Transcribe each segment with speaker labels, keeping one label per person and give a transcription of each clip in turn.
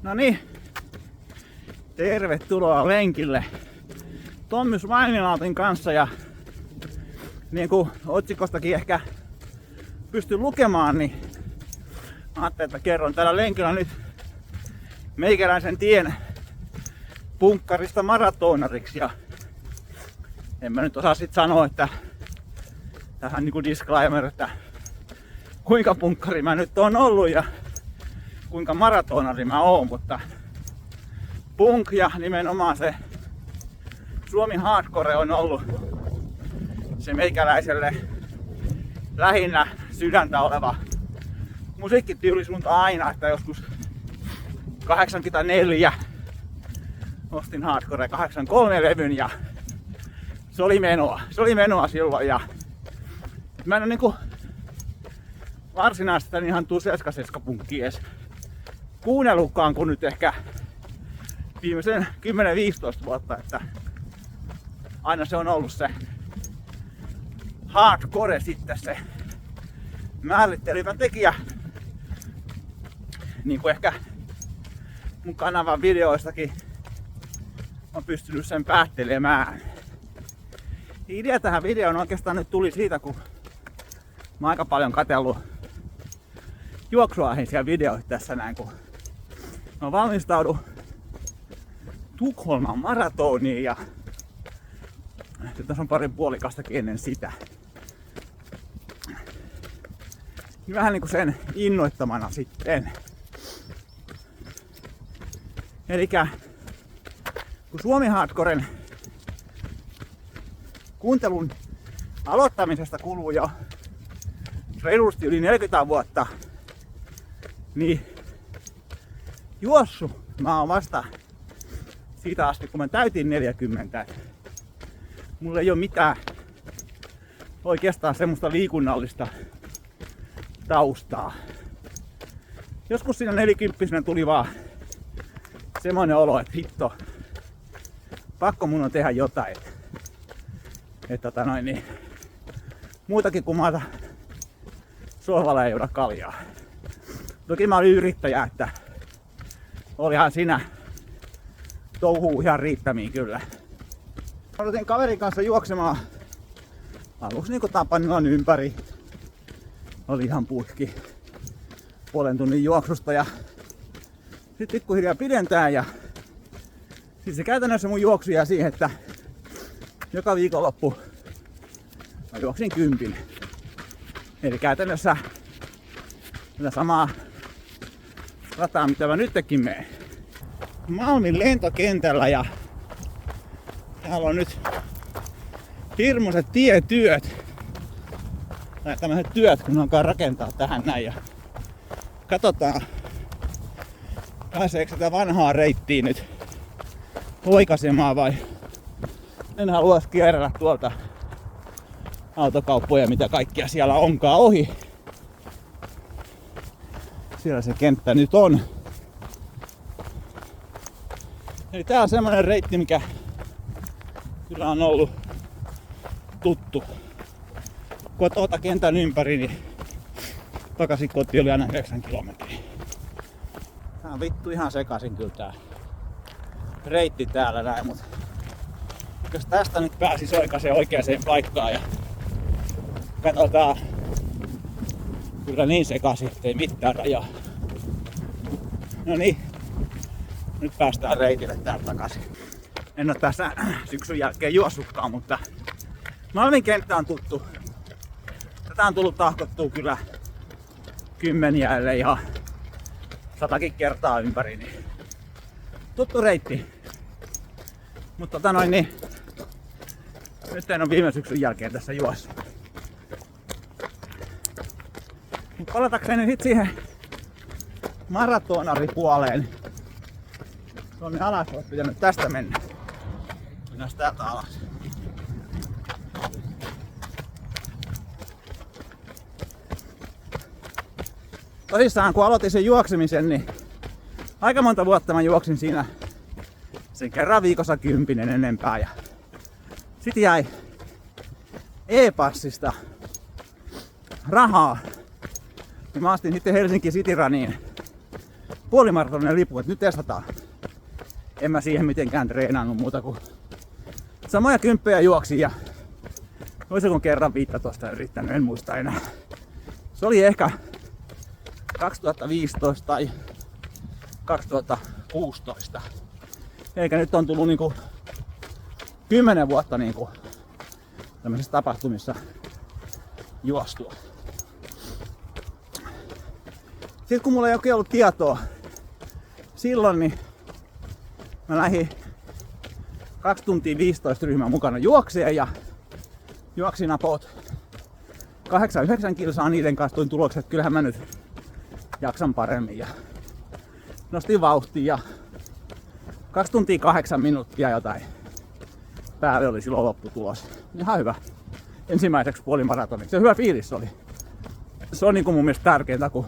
Speaker 1: No niin, tervetuloa lenkille Tommy Svainilautin kanssa ja niin kuin otsikostakin ehkä pystyn lukemaan, niin ajattelin, että kerron täällä lenkillä nyt meikäläisen tien punkkarista maratonariksi ja en mä nyt osaa sit sanoa, että tähän niinku disclaimer, että kuinka punkkari mä nyt oon ollut ja kuinka maratonari mä oon, mutta punk ja nimenomaan se Suomi Hardcore on ollut se meikäläiselle lähinnä sydäntä oleva musiikkityylisuunta aina, että joskus 84 ostin Hardcore 83 levyn ja se oli menoa silloin ja mä en oo niinku varsinaisesti tän ihan seska-punkkia edes kuunnellutkaan kun nyt ehkä viimeisen 10-15 vuotta, että aina se on ollut se hardcore sitten se määrittelevä tekijä. Niin kuin ehkä mun kanavan videoistakin on pystynyt sen päättelemään. Idea tähän videoon oikeastaan nyt tuli siitä, kun mä oon aika paljon katsellut juoksuaiheisia videoita tässä näin, kun mä valmistaudun Tukholman maratoniin ja tässä on pari puolikastakin ennen sitä. Vähän niinku sen innoittamana sitten. Elikkä kun Suomi Hardcoren kuuntelun aloittamisesta kuluu jo reilusti yli 40 vuotta, niin juossu mä oon vasta siitä asti kun mä täytin 40. Mulla ei oo mitään oikeastaan semmoista liikunnallista taustaa. Joskus siinä 40 tuli vaan semmoinen olo, että hitto, pakko mun on tehdä jotain. Että niin, muutakin kuin maata sohvalla ei jouda kaljaa. Toki mä olin yrittäjä, että olihan siinä touhuu ihan riittämiin kyllä. Aloitin kaverin kanssa juoksemaan aluksi niinku Tapanilan ympäri. Oli ihan putki puolen tunnin juoksusta ja sitten pikkuhiljaa pidentää ja siis se käytännössä mun juoksu jää siihen, että joka viikonloppu mä juoksin 10. Eli käytännössä tätä samaa rataa, mitä mä nytkin menen. Malmin lentokentällä ja täällä on nyt hirmuiset tietyöt. Tai tämmöiset työt, kun alkaa rakentaa tähän näin. Ja katsotaan, pääseekö sitä vanhaa reittiä nyt oikaisemaan vai en halua kierrellä tuolta autokauppoja, mitä kaikkia siellä onkaan ohi. Siellä se kenttä nyt on. Eli tää on semmonen reitti, mikä kyllä on ollut tuttu. Kotota kentän ympäri, niin takaisin kotiin oli aina 9 kilometriä. Tää on vittu ihan sekaisin kyllä tää reitti täällä näin, mutta jos tästä nyt pääsis oikaiseen oikeaan paikkaan ja katsotaan, kyllä niin sekaisin, ettei mitään rajaa. No niin, nyt päästään reitille täältä takaisin. En oo tässä syksyn jälkeen juossutkaan, mutta Malmin kenttä on tuttu. Tätä on tullut tahkottua kyllä kymmeniä, ellei ihan 100 kertaa ympäri. Niin tuttu reitti. Mutta niin, nyt en ole viime syksyn jälkeen tässä juossut. Mut palatakseni sit siihen maratonaripuoleen. Tuonne alas olisi pitänyt tästä mennä. Mennään täältä alas. Tosissaan kun aloitin sen juoksemisen, niin aika monta vuotta mä juoksin siinä sen kerran viikossa 10 enempää. Ja sit jäi e-passista rahaa. Ja mä astin sitten Helsinki City Runiin puolimaratonin lipu, että nyt testataan. En mä siihen mitenkään treenannut muuta kuin samoja kymppejä juoksin ja olisiko kerran 15 yrittänyt, en muista enää. Se oli ehkä 2015 tai 2016. Eikä nyt on tullut niinku 10 vuotta niinku tämmöisissä tapahtumissa juostua. Sitten kun mulla ei oikein ollut tietoa silloin, niin mä lähdin 2 tuntia 15 ryhmän mukana juokseen ja juoksin about 8-9 kilsaa niiden kanssa toin tulokset, että kyllähän mä nyt jaksan paremmin ja nostin vauhtia ja 2 tuntia 8 minuuttia jotain päälle oli silloin lopputulos. Ihan hyvä ensimmäiseksi puolimaratoniksi. Se hyvä fiilis oli. Se on niin kuin mun mielestä tärkeintä, kun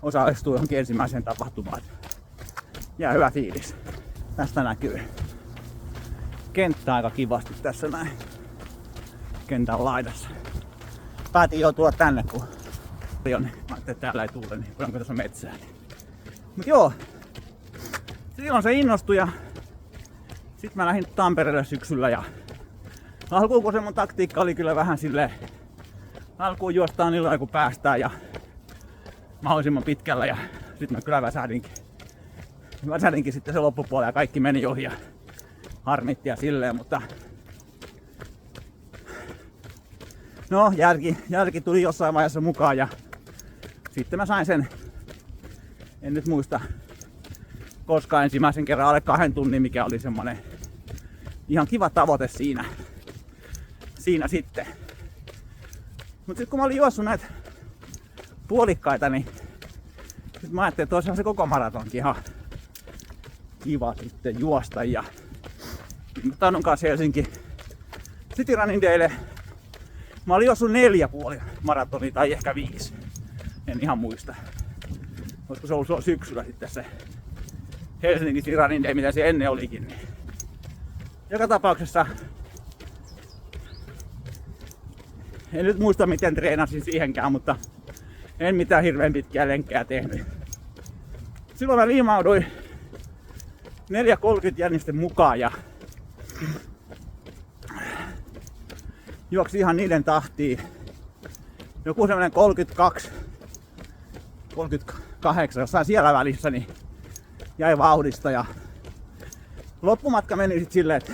Speaker 1: osallistuu johonkin ensimmäiseen tapahtumaan. Ja hyvä fiilis. Tästä näkyy kenttä aika kivasti tässä näin. Kentän laidassa. Päätin jo tulla tänne, kun mä ajattelin, että täällä ei tule, niin onko tässä metsää. Mut joo, silloin se innostui ja sit mä lähdin Tampereelle syksyllä ja alkuun kun se mun taktiikka oli kyllä vähän silleen, alkuun juostaan illalla kun päästään ja mahdollisimman pitkällä ja sit mä kyllä väsähdinkin sitten se loppupuoli ja kaikki meni ohi ja harmitti ja silleen, mutta no järki tuli jossain vaiheessa mukaan ja sitten mä sain sen, en nyt muista koskaan ensimmäisen kerran alle 2 tunnin, mikä oli semmonen ihan kiva tavoite siinä sitten. Mut sit kun mä olin juossut näitä puolikkaita, niin sit mä ajattelin, että olisihan se koko maratonkin ihan kiva sitten juosta ja Tannun kanssa Helsinki City Running Daylle. Mä olin juossut 4 puolimaratonia tai ehkä 5. En ihan muista. Olisiko se ollut syksyllä sitten se Helsinki City Running Day, mitä se ennen olikin. Niin. Joka tapauksessa en nyt muista miten treenasin siihenkään, mutta en mitään hirveän pitkää lenkkejä tehnyt. Silloin mä liimauduin 4.30 jännisten mukaan ja juoksi ihan niiden tahtiin. Joku semmonen 32, 38, jossain siellä välissä, niin jäi vauhdista ja loppumatka meni sit silleen, että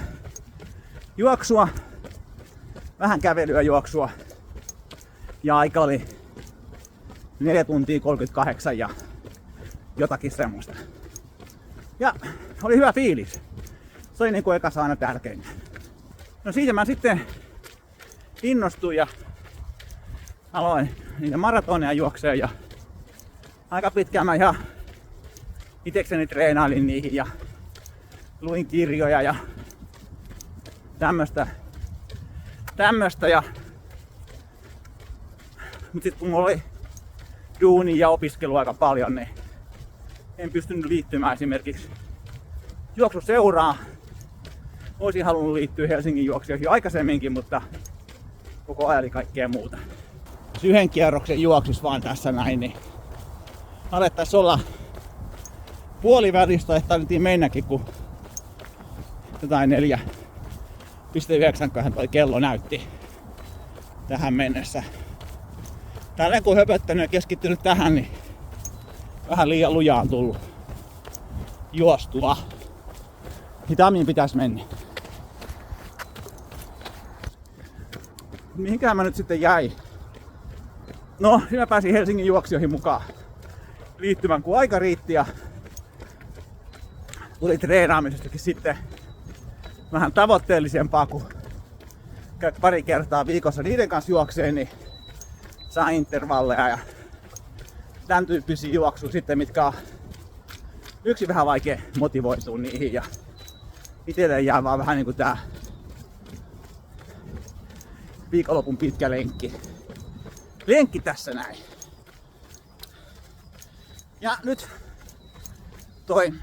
Speaker 1: juoksua, vähän kävelyä juoksua ja aika oli 4 tuntia 38 ja jotakin semmoista. Ja oli hyvä fiilis. Se oli niinku ekassa aina tärkeintä. No siitä mä sitten innostuin ja aloin niitä maratoneja juokseen ja aika pitkään mä ihan itekseni treenailin niihin ja luin kirjoja ja tämmöstä ja mut sit kun mulla oli duuni ja opiskelu aika paljon, niin en pystynyt liittymään esimerkiksi juoksuseuraan. Olisin halunnut liittyä Helsingin juoksijoihin aikaisemminkin, mutta koko ajan oli kaikkea muuta. Jos 1 kierroksen juoksis vaan tässä näin, niin alettais olla puolivälistä, että nyt mennäkin, kun jotain 4.9 toi kello näytti tähän mennessä. Tälleen kun höpöttänyt ja keskittynyt tähän, niin vähän liian lujaa on tullut juostua. Hitaammin pitäisi mennä. Mihinkään mä nyt sitten jäin? No, siinä pääsin Helsingin juoksijoihin mukaan liittymään, kun aika riitti ja tuli treenaamisestakin sitten vähän tavoitteellisempaa, kun käyt pari kertaa viikossa niiden kanssa juokseen, niin saa intervalleja ja tämän tyyppisiä juoksuja sitten, mitkä on yksi vähän vaikea motivoitua niihin ja itselle jää vaan vähän niinku tää viikonlopun pitkä lenkki tässä näin. Ja nyt toi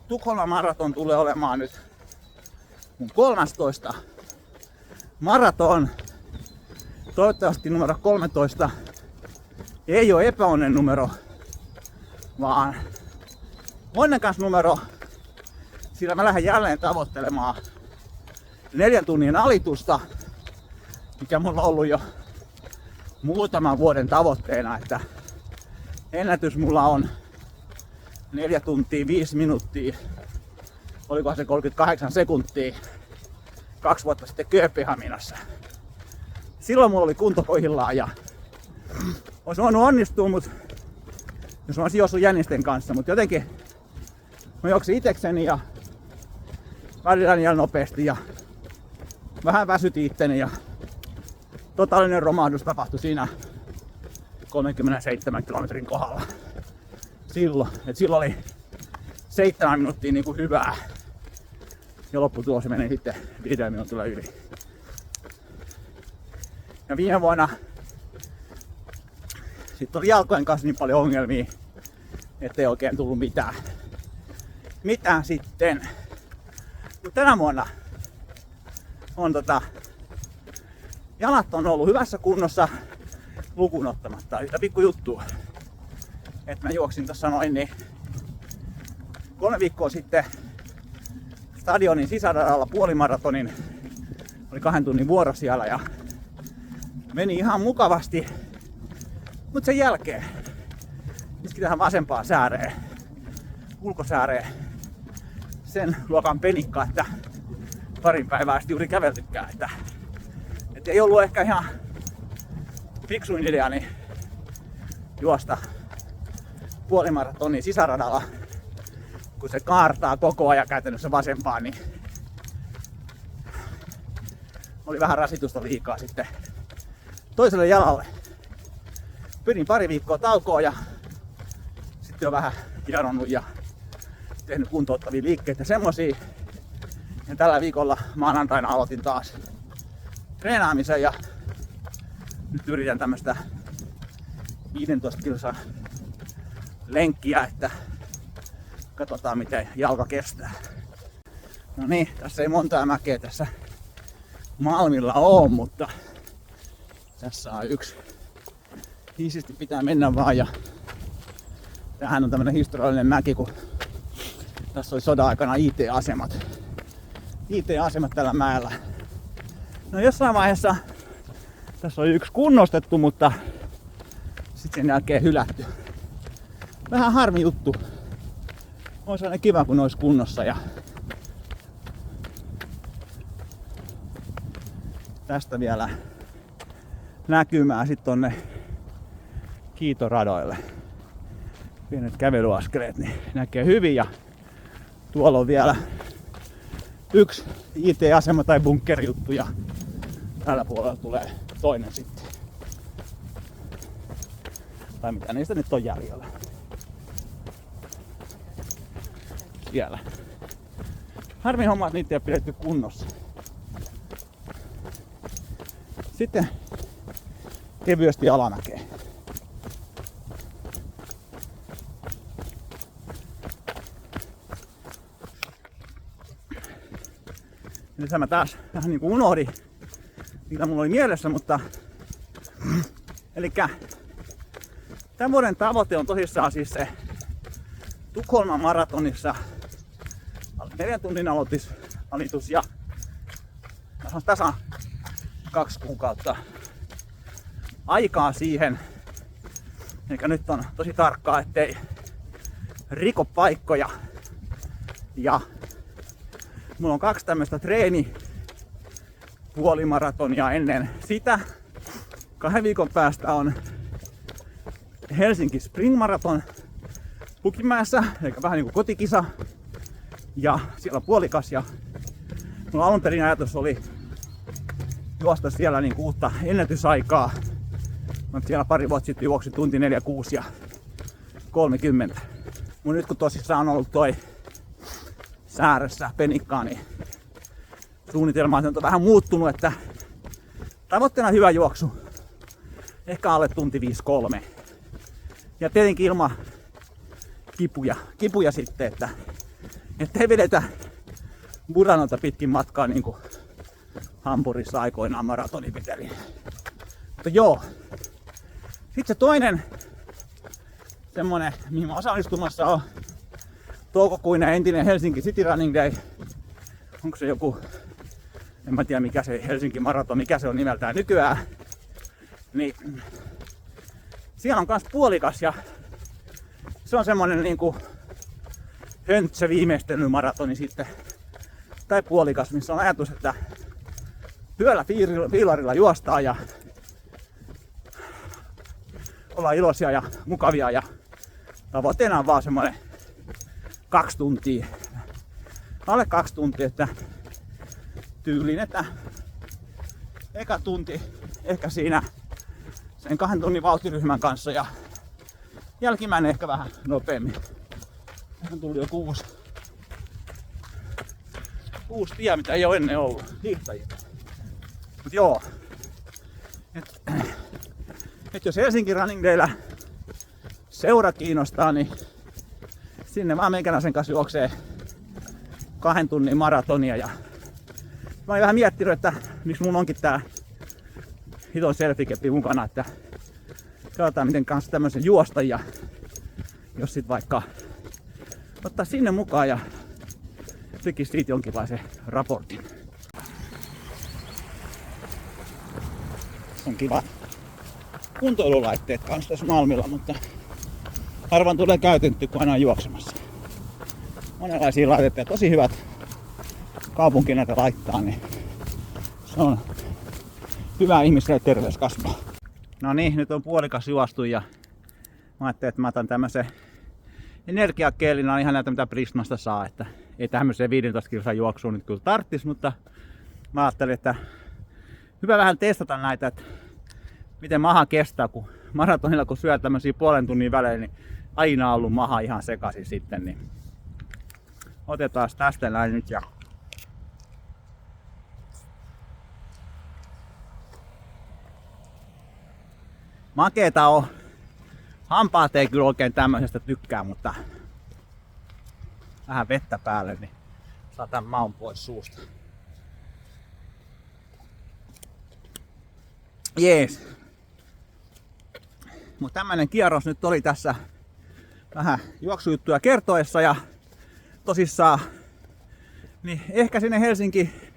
Speaker 1: Tukholman maraton tulee olemaan nyt mun 13 maraton. Toivottavasti numero 13 ei ole epäonnen numero, vaan onnekasnumero, sillä mä lähden jälleen tavoittelemaan 4 tunnin alitusta, mikä mulla on ollut jo muutaman vuoden tavoitteena, että ennätys mulla on 4 tuntia 5 minuuttia, olikohan se 38 sekuntia 2 vuotta sitten Kööpenhaminassa. Silloin mulla oli kunto kohdillaan ja olisi voinut onnistua, jos mä olisin juossut jännisten kanssa, mutta jotenkin mä juoksin itekseni ja välillä liian nopeasti ja vähän väsytin itteni ja totaalinen romahdus tapahtui siinä 37 kilometrin kohdalla. Silloin oli 7 minuuttia niin kuin hyvää ja lopputulos meni sitten 5 minuutilla yli. Ja viime vuonna sitten oli jalkojen kanssa niin paljon ongelmia, ettei oikein tullut mitään sitten. Mutta tänä vuonna on jalat on ollut hyvässä kunnossa lukuun ottamatta yhtä pikku juttua. Että mä juoksin tossa noin 3 viikkoa sitten stadionin sisäradalla puolimaratonin. Oli 2 tunnin vuoro siellä ja meni ihan mukavasti. Mut sen jälkeen iski tähän vasempaan sääreen, ulkosääreen sen luokan penikka, että parin päivää sitten juuri käveltykään. Että ei ollut ehkä ihan fiksuin ideani juosta puolimaratonin sisäradalla, kun se kaartaa koko ajan käytännössä vasempaan, niin oli vähän rasitusta liikaa sitten toiselle jalalle. Pidin pari viikkoa taukoa ja sitten on vähän hieronnut ja tehnyt kuntouttavia liikkeitä semmosia. Ja tällä viikolla maanantaina aloitin taas treenaamisen ja nyt yritän tämmöstä 15 kilsan lenkkiä, että katsotaan miten jalka kestää. No niin, tässä ei montaa mäkeä tässä Malmilla oo, mutta tässä on yksi. Hiisisti pitää mennä vaan ja tämähän on tämmönen historiallinen mäki, kun tässä oli sodan aikana IT-asemat. IT-asemat tällä mäellä. No jossain vaiheessa tässä oli yksi kunnostettu, mutta sitten sen jälkeen hylätty. Vähän harmi juttu. Olisi aina kiva kun olisi kunnossa ja tästä vielä näkymään sitten tonne kiitoradoille. Pienet kävelyaskeleet niin näkee hyvin ja tuolla on vielä yksi IT-asema tai bunkkerijuttu ja tällä puolella tulee toinen sitten. Tai mitä niistä nyt on jäljellä. Siellä. Harmi homma, että niitä ei ole pidetty kunnossa. Sitten kevyesti alamäkeen. Nyt mä taas vähän niinku unohdin, mitä mulla oli mielessä, mutta elikkä tämän vuoden tavoite on tosissaan siis se Tukholman maratonissa 4 tunnin alitus ja tasan 2 kuukautta aikaa siihen. Eikä nyt on tosi tarkkaa, ettei riko paikkoja. Ja mulla on 2 tämmöistä puolimaratonia ennen sitä. 2 viikon päästä on Helsinki Spring Marathon Pukimäessä, eli vähän niinku kotikisa. Ja siellä on puolikas ja mulla alun perin ajatus oli juosta siellä niinku uutta ennätysaikaa. Mä siellä pari vuotta sitten juoksin tunti 46 ja 30. Mun nyt kun tosissaan on ollut toi sääressä penikkaa, niin suunnitelma on vähän muuttunut, että tavoitteena hyvä juoksu. Ehkä alle tunti 5-3. Ja tietenkin ilman kipuja sitten, että ei vedetä Buranolta pitkin matkaa niin kuin Hampurissa aikoinaan maratonin vetelin. Mutta joo. Sitten se toinen semmonen, mihin mä osallistumassa on toukokuinen entinen Helsinki City Running Day. Onko se joku, en mä tiedä mikä se Helsinki Maraton, mikä se on nimeltään nykyään. Niin siellä on kans puolikas ja se on semmonen niinku höntsä viimeistelymaratoni sitten. Tai puolikas, missä on ajatus, että hyvällä fiilarilla juostaan ja ollaan iloisia ja mukavia ja tavoitteena on vaan semmonen 2 tuntia. Alle 2 tuntia, että tyyliin, että eka tunti ehkä siinä sen 2 tunnin vauhtiryhmän kanssa ja jälkimmäinen ehkä vähän nopeammin. Tähän tuli joku uusi tie, mitä ei ole ennen ollut hiihtäjillä. Mut joo, et jos Helsinki Running Dayllä seura kiinnostaa, niin sinne vaan meikäläisen kanssa juoksee 2 tunnin maratonia. Ja mä oon vähän miettinyt, että miksi mun onkin tää hiton selfie-keppi mukana, että katsotaan miten kanssa tämmösen juosta ja jos sit vaikka ottaa sinne mukaan ja tekisi siitä jonkinlaisen raportin. On kiva kuntoilulaitteet kanssa tässä Malmilla, mutta harvoin tulee käytetty, kun aina on juoksemassa. Monenlaisia laitteita, tosi hyvät kaupunki näitä laittaa, niin se on hyvä ihmiselle terveyskasvaa. No niin, nyt on puolikas juostu ja mä ajattelin, että mä otan tämmösen energiakeelin, on ihan näitä mitä Prismasta saa, että ei tämmöiseen 15 kilsan juoksuun nyt kyllä tarttis, mutta mä ajattelin, että hyvä vähän testata näitä, että miten maha kestää, kun maratonilla kun syö tämmösiä 0,5 tunnin välein, niin aina on ollut maha ihan sekaisin sitten, niin otetaan tästä näin nyt ja makeeta on. Hampaat ei kyllä oikein tämmöisestä tykkää, mutta vähän vettä päälle, niin saa tämän maun pois suusta. Jees. Mutta tämmönen kierros nyt oli tässä vähän juoksujuttuja kertoessa ja tosissaan niin ehkä sinne Helsinki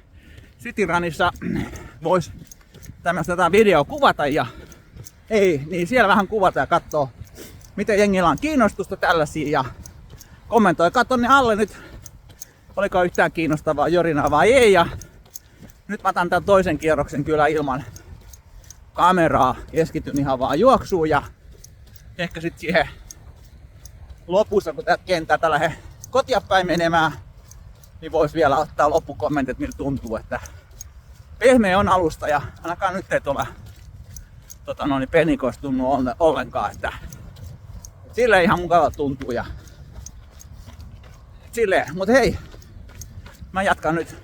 Speaker 1: City Runissa vois tämmöistä jotain videoa kuvata ja ei, niin siellä vähän kuvata ja katsoo miten jengillä on kiinnostusta tällaisia ja kommentoikaa tonne alle nyt oliko yhtään kiinnostavaa jorinaa vai ei ja nyt mä otan tämän toisen kierroksen kyllä ilman kameraa, keskityn ihan vaan juoksuun ja ehkä sit siihen lopussa kun täältä kentältä lähde kotia päin menemään, niin vois vielä ottaa loppukommentit miltä tuntuu, että pehmeä on alusta ja ainakaan nyt ei tuolla penikoista tunnu ollenkaan, että silleen ihan mukava tuntuu ja silleen, mut hei, mä jatkan nyt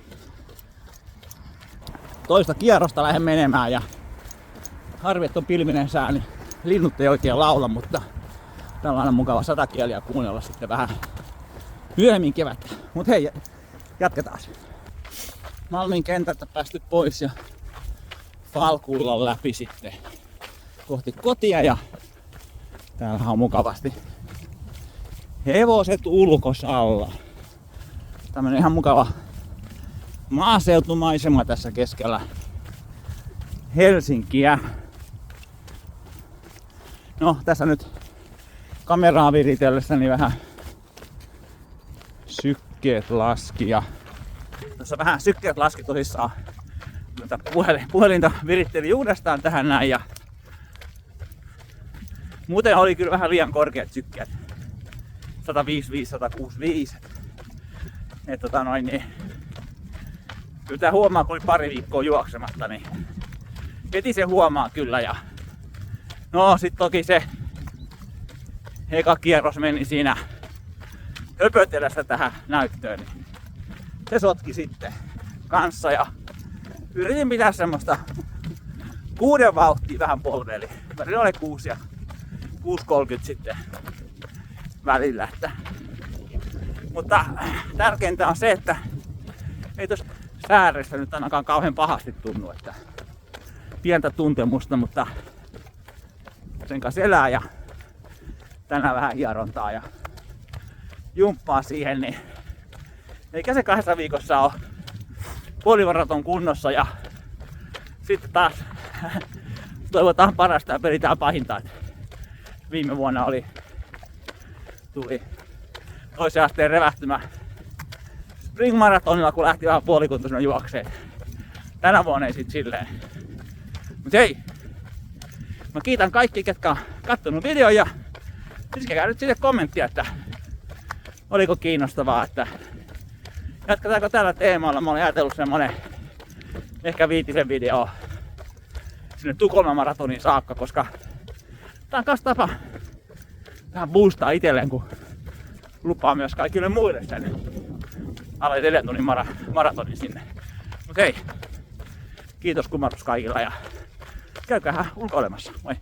Speaker 1: toista kierrosta lähden menemään ja harvi, että on pilvinen sää, niin linnut ei oikein laula, mutta tällainen mukava satakieliä kuunnella sitten vähän myöhemmin kevättä. Mut hei, jatketaan. Malmin kentältä päästy pois ja Falkullan läpi sitten kohti kotia ja täällä on mukavasti hevoset ulkosalla. Tämmönen ihan mukava maaseutumaisema tässä keskellä Helsinkiä. No tässä nyt kameraa viritellessäni vähän sykkeet laski ja tässä vähän sykkeet laski tosissaan. Puhelinta viritteli uudestaan tähän näin ja muuten oli kyllä vähän liian korkeat sykkeet. 155, 165. Että niin kyllä tää huomaa, kun oli pari viikkoa juoksematta, niin heti se huomaa kyllä ja no sit toki se eka kierros meni siinä höpötellessä tähän näyttöön, niin se sotki sitten kanssa ja yritin pitää semmoista 6 vauhtia vähän polveeli. Välillä oli 6 ja 6.30 sitten välillä. Mutta tärkeintä on se, että ei tuossa sääressä nyt ainakaan kauhean pahasti tunnu, että pientä tuntemusta, mutta sen kanssa elää ja tänään vähän hierontaa ja jumppaa siihen, niin eikä se 2 viikossa ole puolivaraton kunnossa ja sitten taas toivotaan parasta ja peritään pahinta. Viime vuonna tuli toisen asteen revähtymä Spring Marathonilla, kun lähti vähän puolikuntoisena juokseen. Tänä vuonna ei sit silleen. Mut hei! Mä kiitän kaikki, ketkä on kattonut videon ja pistäkää nyt sitten kommenttia, että oliko kiinnostavaa, että jatketaanko tällä teemalla. Mä olen ajatellut semmonen ehkä 5 video sinne Tukholman maratonin saakka, koska tää on kans tapa vähän boostaa itselleen, kun lupaa myös kaikille muille sen alle 4 tunnin maratonin sinne. Mut hei, kiitos kumarrus kaikilla ja käykää ulkoilemassa. Moi!